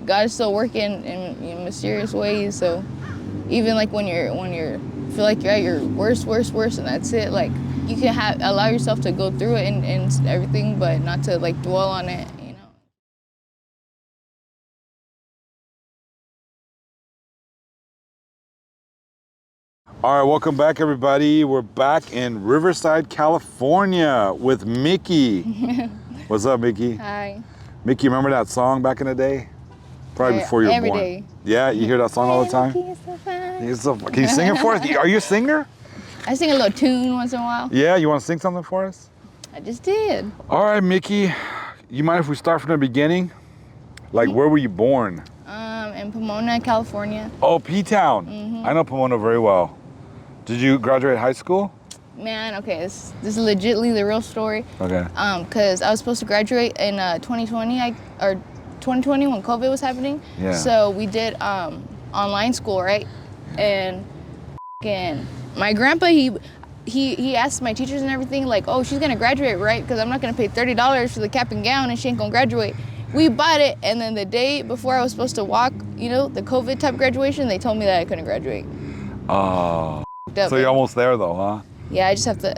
God is still working in mysterious ways. So even like when you're feel like you're at your worst, and that's it. Like you can allow yourself to go through it and everything, but not to like dwell on it. All right, welcome back, everybody. We're back in Riverside, California with Mickey. What's up, Mickey? Hi. Mickey, remember that song back in the day? Probably before you were born. Every day. Yeah, you hear that song all the time? Can you sing it for us? Are you a singer? I sing a little tune once in a while. Yeah, you want to sing something for us? I just did. All right, Mickey, you mind if we start from the beginning? Like, where were you born? In Pomona, California. Oh, P-Town. I know Pomona very well. Did you graduate high school? Man, okay, this is legitimately the real story. Okay. Because I was supposed to graduate in 2020 or 2020 when COVID was happening. Yeah. So we did online school, right? And my grandpa, he asked my teachers and everything, like, oh, she's gonna graduate, right? Because I'm not gonna pay $30 for the cap and gown and she ain't gonna graduate. We bought it, and then the day before I was supposed to walk, the COVID type graduation, they told me that I couldn't graduate. Oh. So you're almost there though, huh? Yeah, I just have to,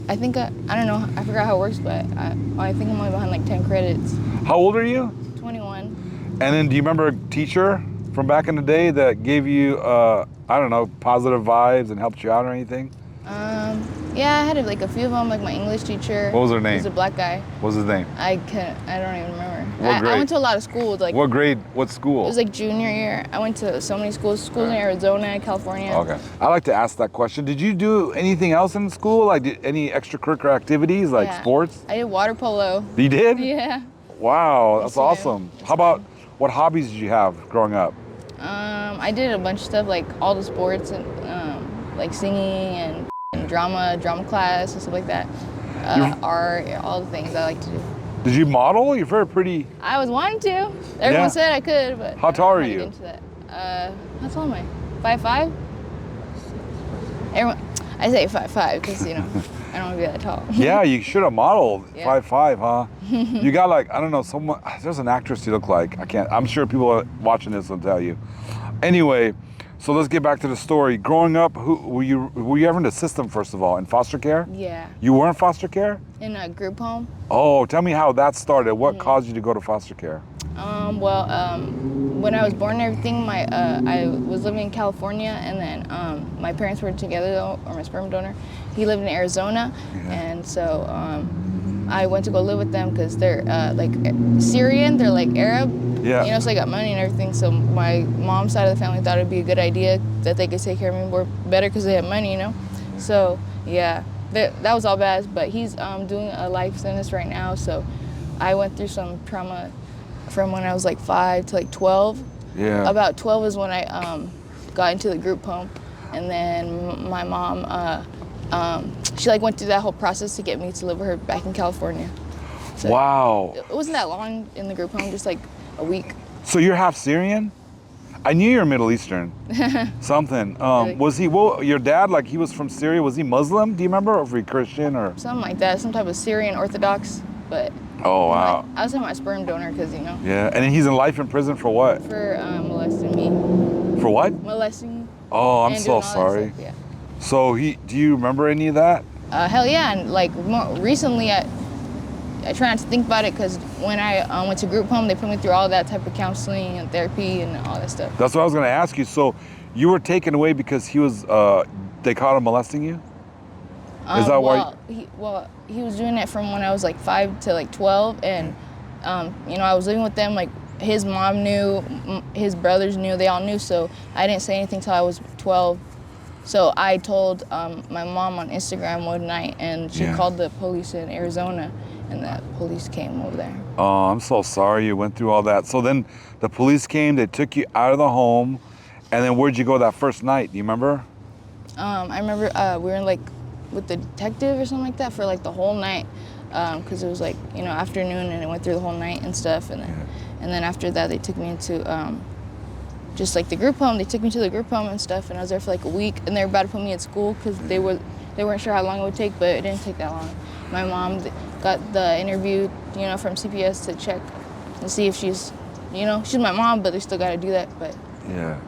I think, I don't know, I forgot how it works, but I think I'm only behind like 10 credits. How old are you? 21. And then do you remember a teacher from back in the day that gave you, I don't know, positive vibes and helped you out or anything? Yeah, I had like a few of them, like my English teacher. What was her name? He was a black guy. What was his name? I don't even remember. What grade? I went to a lot of schools. Like, what grade? What school? It was like junior year. I went to so many schools in Arizona, California. Okay. I like to ask that question. Did you do anything else in school? Like any extracurricular activities, like sports? I did water polo. You did? Yeah. Wow, that's awesome. How about, what hobbies did you have growing up? I did a bunch of stuff, like all the sports and like singing and drama class and stuff like that. Art, all the things I like to do. Did you model? You're very pretty. I was wanting to. Everyone said I could, but how tall are you? Into that. How tall am I? 5'5"? Everyone, I say 5'5" because I don't want to be that tall. Yeah, you should have modeled 5'5", huh? Yeah. You got like, I don't know, someone. There's an actress you look like. I'm sure people are watching this will tell you. Anyway, so let's get back to the story. Growing up, were you ever in the system, first of all, in foster care? Yeah. You were in foster care? In a group home. Oh, tell me how that started. What caused you to go to foster care? When I was born and everything, I was living in California, and then my parents were together though, or my sperm donor. He lived in Arizona, and so I went to go live with them because they're like Syrian, they're like Arab. Yeah. So I got money and everything. So my mom's side of the family thought it'd be a good idea that they could take care of me better because they have money, So yeah, that was all bad. But he's doing a life sentence right now. So I went through some trauma from when I was like 5 to like 12. Yeah. About 12 is when I got into the group home, and then my mom she like went through that whole process to get me to live with her back in California. So wow. It wasn't that long in the group home, just like a week. So you're half Syrian? I knew you were Middle Eastern. Something. Really? Was he? Well, your dad, like he was from Syria. Was he Muslim? Do you remember, or was he Christian, or something like that? Some type of Syrian Orthodox, but. Oh wow. I was in my sperm donor because Yeah, and then he's in life in prison for what? For molesting me. For what? Molesting. Oh, I'm so sorry. Stuff, yeah. So do you remember any of that? Hell yeah, and like more recently I try not to think about it because when I went to group home, they put me through all that type of counseling and therapy and all that stuff. That's what I was gonna ask you. So you were taken away because he was, they caught him molesting you? Is that why? He was doing it from when I was like 5 to like 12, and I was living with them. Like his mom knew, his brothers knew, they all knew. So I didn't say anything till I was 12. So I told my mom on Instagram one night, and she called the police in Arizona, and the police came over there. Oh, I'm so sorry you went through all that. So then the police came, they took you out of the home, and then where'd you go that first night? Do you remember? I remember we were in like with the detective or something like that for like the whole night, because it was like afternoon, and it went through the whole night and stuff, and then after that they took me into just like the group home. They took me to the group home and stuff, and I was there for like a week, and they were about to put me at school because they weren't sure how long it would take, but it didn't take that long. My mom got the interview from CPS to check and see if she's you know, she's my mom, but they still got to do that. But Yeah.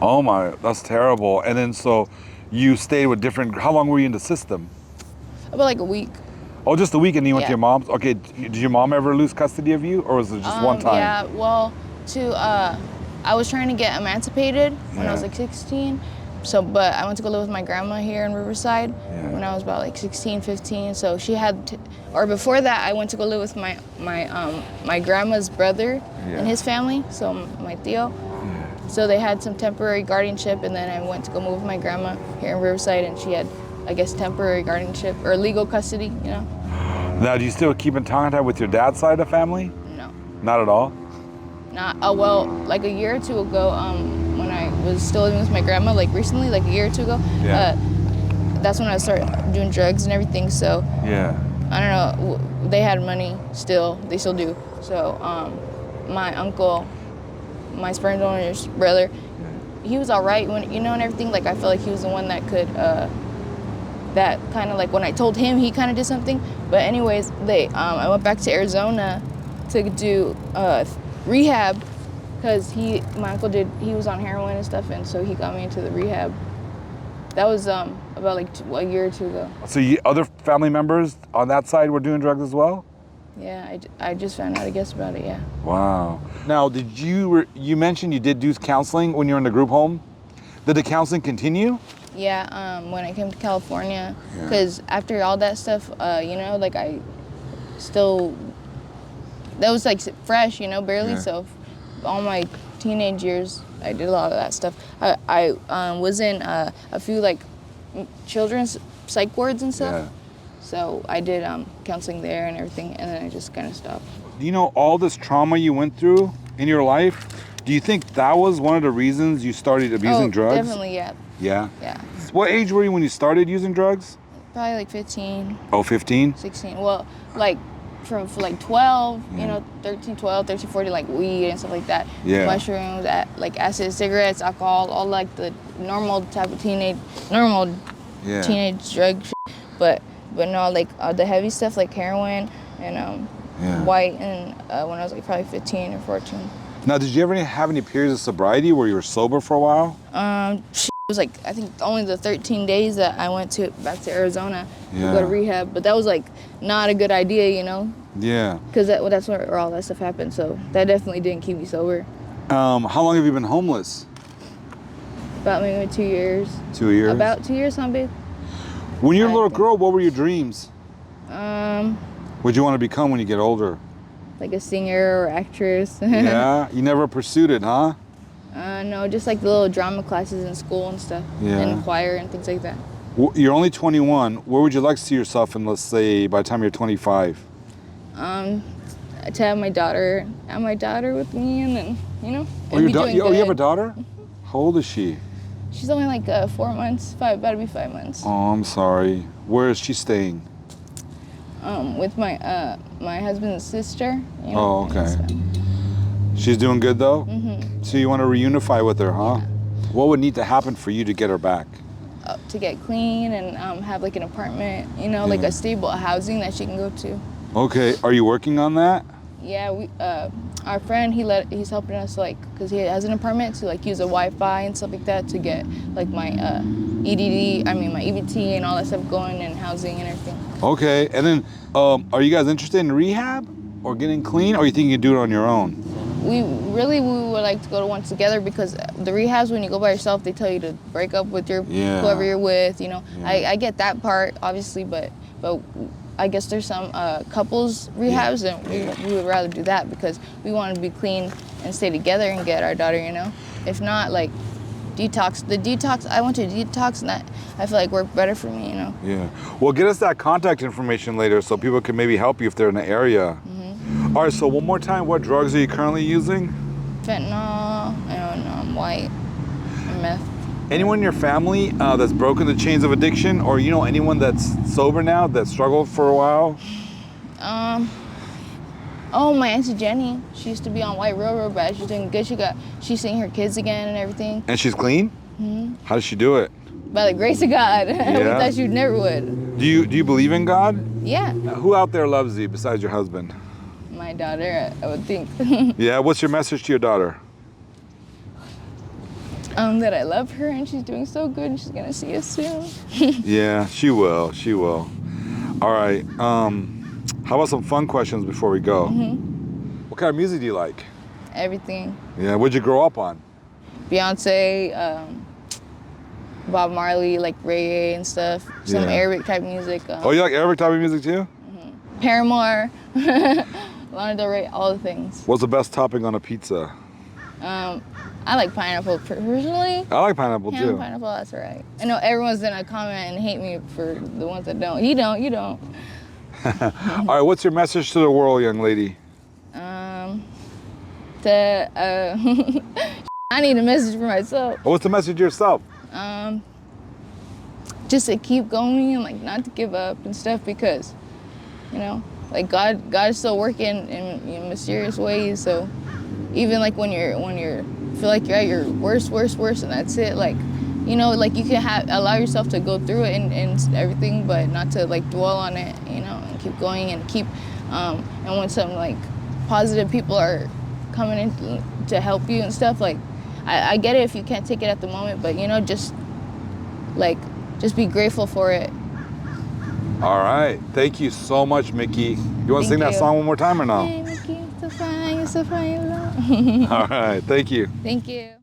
Oh my, that's terrible. And then so you stayed with different, how long were you in the system? about like a week. Oh, just a week and you went to Yeah. your mom's? Okay, did your mom ever lose custody of you or was it just one time? Yeah, well, I was trying to get emancipated when I was Yeah. like 16. So, but I went to go live with my grandma here in Riverside Yeah. when I was about like 16, 15. So she had, or before that, I went to go live with my grandma's brother Yeah. and his family. So my tío. So they had some temporary guardianship, and then I went to go move with my grandma here in Riverside, and she had, I guess, temporary guardianship or legal custody. You know? Now, do you still keep in contact with your dad's side of the family? No. Not at all? Not, well, like a year or two ago, when I was still living with my grandma, like recently, like a year or two ago, Yeah. that's when I started doing drugs and everything. So Yeah. I don't know, they had money still, they still do. So my uncle, my sperm donor's brother, he was all right when, you know, and everything. Like I felt like he was the one that could, that kind of like when I told him, he kind of did something. But anyways, I went back to Arizona to do rehab because my uncle he was on heroin and stuff, and so he got me into the rehab. That was about like a year or two ago. So other family members on that side were doing drugs as well? Yeah, I just found out, I guess, about it, yeah. Wow. Now, you mentioned you did do counseling when you were in the group home? Did the counseling continue? Yeah, when I came to California, because after all that stuff, you know, like that was like fresh, you know, barely. Yeah. So all my teenage years, I did a lot of that stuff. I was in a few like children's psych wards and stuff. Yeah. So I did counseling there and everything, and then I just kind of stopped. Do you know all this trauma you went through in your life? Do you think that was one of the reasons you started abusing drugs? Definitely, yeah. Yeah? Yeah. What age were you when you started using drugs? Probably like 15. Oh, 15? 16. Well, like from like 12, you know, 13, 12, 13, 14, like weed and stuff like that. Yeah. Mushrooms, like acid, cigarettes, alcohol, all like the normal type of teenage drug shit. But no, like the heavy stuff like heroin and white, and when I was like probably 15 or 14. Now, did you ever have any periods of sobriety where you were sober for a while? It was like, I think only the 13 days that I went back to Arizona to Yeah. go to rehab, but that was like not a good idea, you know? Yeah. Because that's where all that stuff happened, so that definitely didn't keep me sober. How long have you been homeless? About maybe 2 years. 2 years? About 2 years, huh, babe? When you were a little girl, what were your dreams? What do you want to become when you get older? Like a singer or actress. Yeah? You never pursued it, huh? No, just like the little drama classes in school and stuff. Yeah. And choir and things like that. You're only 21. Where would you like to see yourself in, let's say, by the time you're 25? To have my daughter with me, and then, you know, Oh, and be doing you have a good. daughter? How old is she? She's only like 4 months, about to be 5 months. Oh, I'm sorry. Where is she staying? With my husband's sister. You know, Oh, okay. and stuff. She's doing good though? Mm-hmm. So you want to reunify with her, huh? Yeah. What would need to happen for you to get her back? To get clean and have like an apartment, you know, like Yeah. a stable housing that she can go to. Okay, are you working on that? Yeah, our friend, he's helping us, like, because he has an apartment, to like use a Wi-Fi and stuff like that to get like my my EBT and all that stuff going, and housing and everything. Okay, and then are you guys interested in rehab or getting clean, or you think you can do it on your own? We would like to go to one together, because the rehabs, when you go by yourself, they tell you to break up with whoever you're with, you know. Yeah. I get that part, obviously, but I guess there's some couples rehabs, and we would rather do that because we want to be clean and stay together and get our daughter, you know. If not, like detox, I went to detox, and that I feel like worked better for me, you know. Yeah. Well, get us that contact information later so people can maybe help you if they're in the area. Mm-hmm. All right, so one more time, what drugs are you currently using? Fentanyl, and white, and meth. Anyone in your family that's broken the chains of addiction, or you know anyone that's sober now that struggled for a while? Oh, my Auntie Jenny, she used to be on White Railroad, but she's doing good. She's seeing her kids again and everything. And she's clean? Mm-hmm. How does she do it? By the grace of God. Yeah. We thought she never would. Do you believe in God? Yeah. Who out there loves you besides your husband? My my daughter, I would think. Yeah, what's your message to your daughter? That I love her and she's doing so good and she's gonna see us soon. Yeah, she will. She will. All right. How about some fun questions before we go? What kind of music do you like? Everything. Yeah, what'd you grow up on? Beyonce, Bob Marley, like reggae and stuff. Some Yeah. Arabic type music. Oh, you like Arabic type of music too? Paramore, Lana Del Rey, all the things. What's the best topping on a pizza? I like pineapple personally. I like pineapple Ham, too. pineapple, that's all right. I know everyone's gonna comment and hate me for the ones that don't. You don't. All right, what's your message to the world, young lady? I need a message for myself. What's the message to yourself? Just to keep going and like not to give up and stuff because, you know, like God is still working in mysterious ways. So even like when you're feel like you're at your worst and that's it, like, you know, like you can allow yourself to go through it and everything, but not to like dwell on it, you know, and keep going and keep and when some like positive people are coming in to help you and stuff, like I get it if you can't take it at the moment, but you know, just be grateful for it. All right. Thank you so much, Mickey. You want to sing that song one more time or no? Hey, Mickey, it's so fine, love. All right. Thank you. Thank you.